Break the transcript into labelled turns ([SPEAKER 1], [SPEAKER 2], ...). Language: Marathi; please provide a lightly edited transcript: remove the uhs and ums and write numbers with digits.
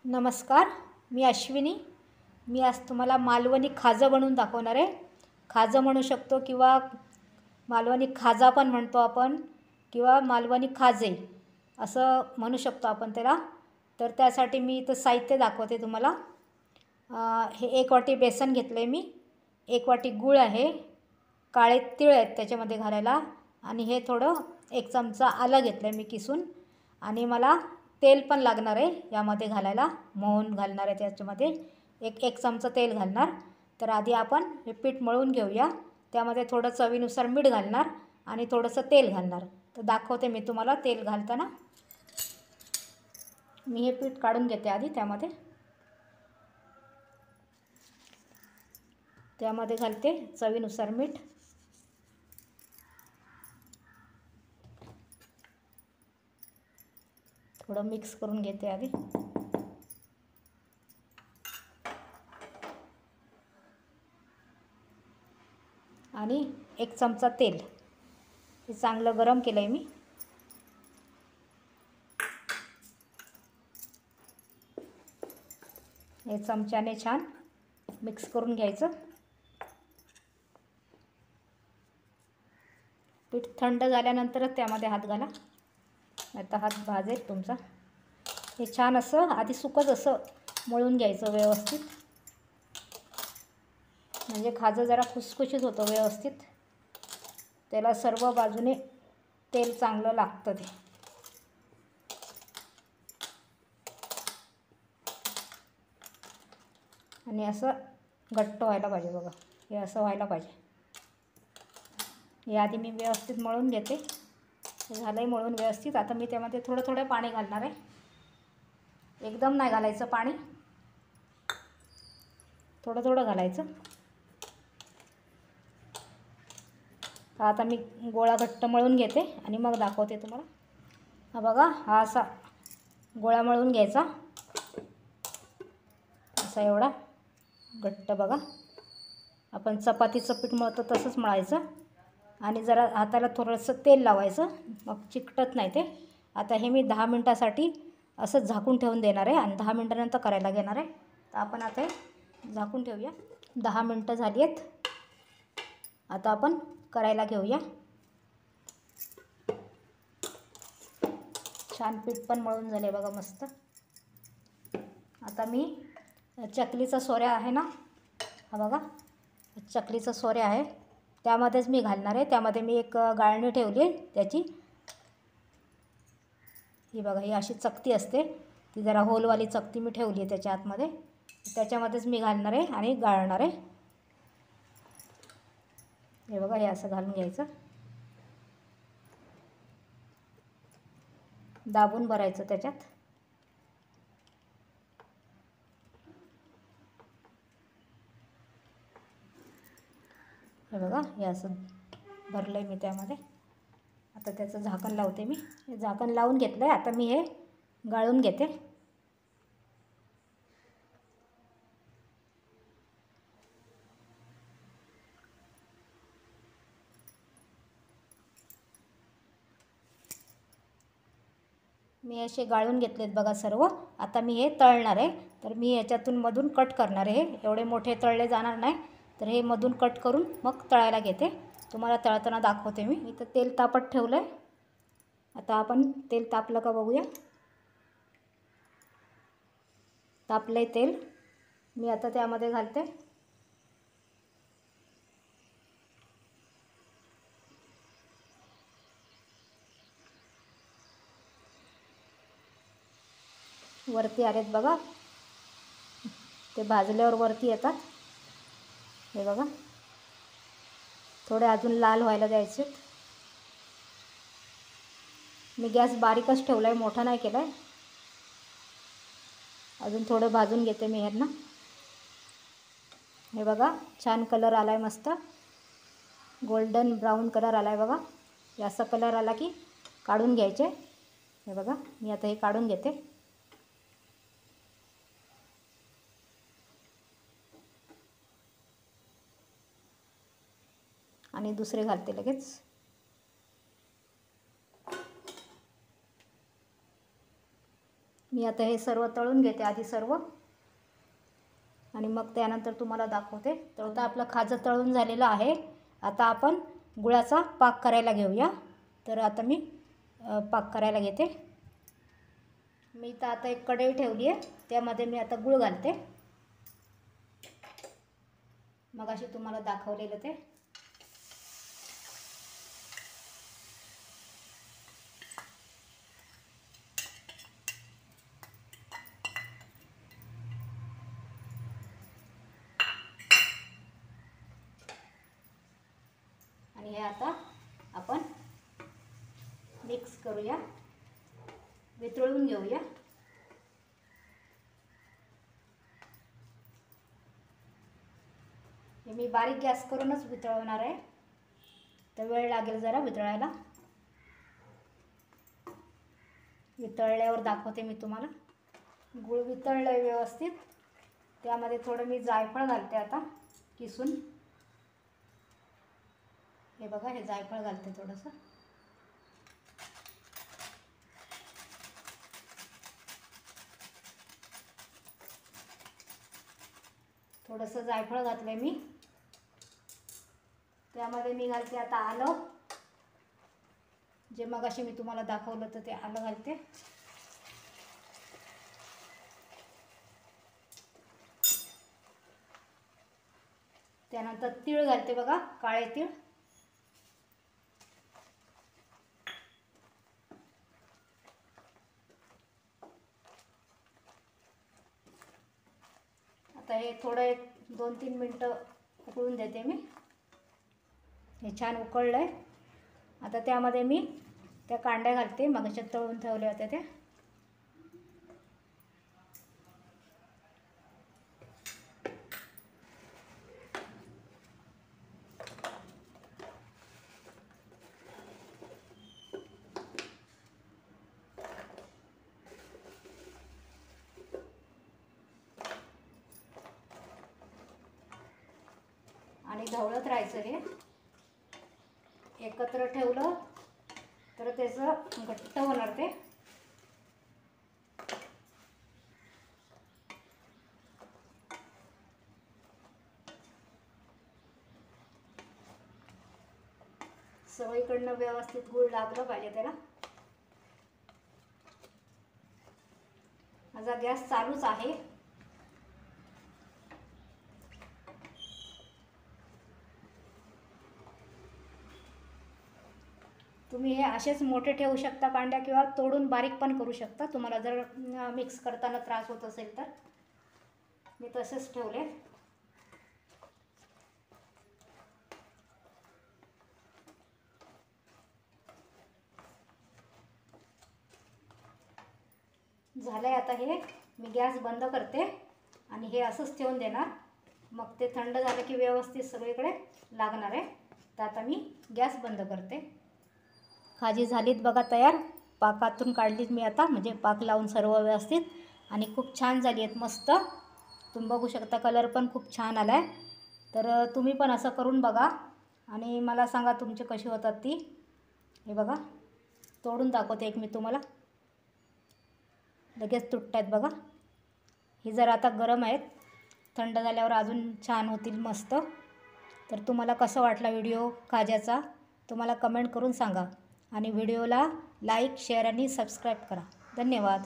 [SPEAKER 1] नमस्कार, मी अश्विनी. मी आज तुम्हाला मालवणी खाजं बनवून दाखवणार आहे. खाजं म्हणू शकतो किंवा मालवणी खाजा पण म्हणतो आपण, किंवा मालवणी खाजे असं म्हणू शकतो आपण त्याला. तर त्यासाठी मी इथं साहित्य दाखवते तुम्हाला. हे 1 वाटी बेसन घेतलं आहे मी, 1 वाटी गूळ आहे, काळे तीळ आहेत त्याच्यामध्ये घालायला, आणि हे थोडं 1 चमचा आलं घेतलं आहे मी किसून, आणि मला तेल पण लागणार आहे यामध्ये घालायला, मोहन घालणार आहे त्याच्यामध्ये. एक चमचा तेल घालणार. तर आधी आपण हे पीठ मळून घेऊया. त्यामध्ये थोडं चवीनुसार मीठ घालणार आणि थोडंसं तेल घालणार. तर दाखवते मी तुम्हाला तेल घालताना. मी हे पीठ काढून घेते आधी. त्यामध्ये घालते चवीनुसार मीठ, थोडं मिक्स करून घेते आधी. आणि 1 चमचा तेल हे चांगलं गरम केलं आहे मी. हे चमच्याने छान मिक्स करून घ्यायचं. पीठ थंड झाल्यानंतरच त्यामध्ये हात घाला, नाहीतर हात भाजेल तुमचा. हे छान असं आधी सुकच असं मळून घ्यायचं व्यवस्थित, म्हणजे खाजं जरा खुसखुशीत होतं व्यवस्थित. त्याला सर्व बाजूने तेल चांगलं लागतं ते. आणि असं घट्ट व्हायला पाहिजे बघा, हे असं व्हायला पाहिजे. हे आधी मी व्यवस्थित मळून घेते. हे झालं आहे मळून व्यवस्थित. आता मी त्यामध्ये थोडं थोडं पाणी घालणार आहे. एकदम नाही घालायचं पाणी, थोडं थोडं घालायचं. आता मी गोळा घट्ट मळून घेते आणि मग दाखवते तुम्हाला. हा बघा, हा असा गोळा मळून घ्यायचा, असा एवढा घट्ट. बघा, आपण चपातीचं पीठ मळतो तसंच मळायचं, आणि जरा हाताला थोडंसं तेल लावायचं, मग चिकटत नाही ते. आता हे मी 10 मिनटासाठी असं झाकून ठेवून देणार आहे, आणि 10 मिनटानंतर करायला घेणार आहे. तर आपण आता हे झाकून ठेवूया. 10 मिनटं झाली आहेत. आता आपण करायला घेऊया. छान पीठ पण मळून झाले बघा, मस्त. आता मी चकलीचा सोऱ्या आहे ना, हा बघा चकलीचा सोऱ्या आहे, त्यामध्येच मी घालणार आहे. त्यामध्ये मी एक गाळणी ठेवली आहे त्याची. ही बघा, ही अशी चकती असते, ती जरा होलवाली चकती मी ठेवली आहे त्याच्या आतमध्ये. त्याच्यामध्येच मी घालणार आहे आणि गाळणार आहे. हे बघा, हे असं घालून घ्यायचं, दाबून भरायचं त्याच्यात. हे बघा, हे असं भरलं आहे मी त्यामध्ये. आता त्याचं झाकण लावते मी. हे झाकण लावून घेतलं आहे. आता मी हे गाळून घेते. मी असे गाळून घेतलेत बघा सर्व. आता मी हे तळणार आहे. तर मी याच्यातून मधून कट करणार आहे. एवढे मोठे तळले जाणार नाही, तर हे मधून कट करून मग तळायला घेते. तुम्हाला तळताना दाखवते मी. इथं तेल तापत ठेवलं आहे. आता आपण तेल तापलं का बघूया. तापलं आहे तेल. मी आता त्यामध्ये घालते वरती आलेत बघा, ते भाजल्यावर वरती येतात. हे बघा, थोडे अजून लाल व्हायला द्यायचे. मी गॅस बारीकच ठेवला आहे, मोठा नाही केला आहे. अजून थोडं भाजून घेते मी ह्यांना. हे बघा, छान कलर आला आहे, मस्त गोल्डन ब्राऊन कलर आला आहे बघा. असा कलर आला की काढून घ्यायचे. हे बघा, मी आता हे काढून घेते. आणि दुसरे घालते लगेच. मी मी आता हे सर्व तळून घेते आधी सर्व, आणि मग त्यानंतर तुम्हाला दाखवते. तर आता आपलं खाजं तळून झालेलं आहे. आता आपण गुळाचा पाक करायला घेऊया. तर आता मी पाक करायला घेते. मी तर आता एक कढई ठेवली आहे, त्यामध्ये मी आता गुळ घालते. मगाशी तुम्हाला दाखवलेलं ते. आणि हे आता आपण मिक्स करूया, वितळून घेऊया. हे मी बारीक गॅस करूनच वितळवणार आहे, तर वेळ लागेल जरा वितळायला. वितळल्यावर दाखवते मी तुम्हाला. गूळ वितळलंय व्यवस्थित. त्यामध्ये थोडं मी जायफळ घालते आता किसून. हे बघा, हे जायफळ घालते थोडंसं. थोडंसं जायफळ घातलंय मी. त्यामध्ये मी घालते आता आलं, जे मगाशी मी तुम्हाला दाखवलं तर ते आलं घालते. त्यानंतर तीळ घालते बघा, काळे तीळ. आता हे थोडं एक 2-3 मिनटं उकळून देते मी. हे छान उकळलं आहे. आता त्यामध्ये मी त्या कांड्या घालते, मगाशी तळून ठेवल्या होत्या त्या. आणि ढवळत राहायचं. हे एकत्र ठेवलं तर त्याचं घट्ट होणार ते. सगळीकडनं व्यवस्थित गूळ लागलं पाहिजे त्याला. माझा गॅस चालूच आहे. तुम्ही हे असेच मोठे ठेवू शकता कांड्या, किंवा तोडून बारीक पण करू शकता, तुम्हाला जर मिक्स करताना त्रास होत असेल तर. मी तसेच ठेवले. झालंय आता हे. मी गॅस बंद करते आणि हे असंच ठेवून देणार. मग ते थंड झालं की व्यवस्थित सगळीकडे लागणार आहे. तर आता मी गॅस बंद करते. खाजी झालीत बघा तयार. पाकातून काढलीत मी आता, म्हणजे पाक लावून सर्व व्यवस्थित, आणि खूप छान झाली आहेत, मस्त. तुम्ही बघू शकता, कलर पण खूप छान आला आहे. तर तुम्ही पण असं करून बघा आणि मला सांगा तुमची कशी होतात ती. हे बघा, तोडून दाखवते एक मी तुम्हाला. लगेच तुटत आहेत बघा. ही जर आता गरम आहेत, थंड झाल्यावर अजून छान होतील, मस्त. तर तुम्हाला कसा वाटला व्हिडिओ खाज्याचा, तुम्हाला कमेंट करून सांगा. आणि व्हिडिओला लाईक, शेअर आणि सबस्क्राईब करा. धन्यवाद.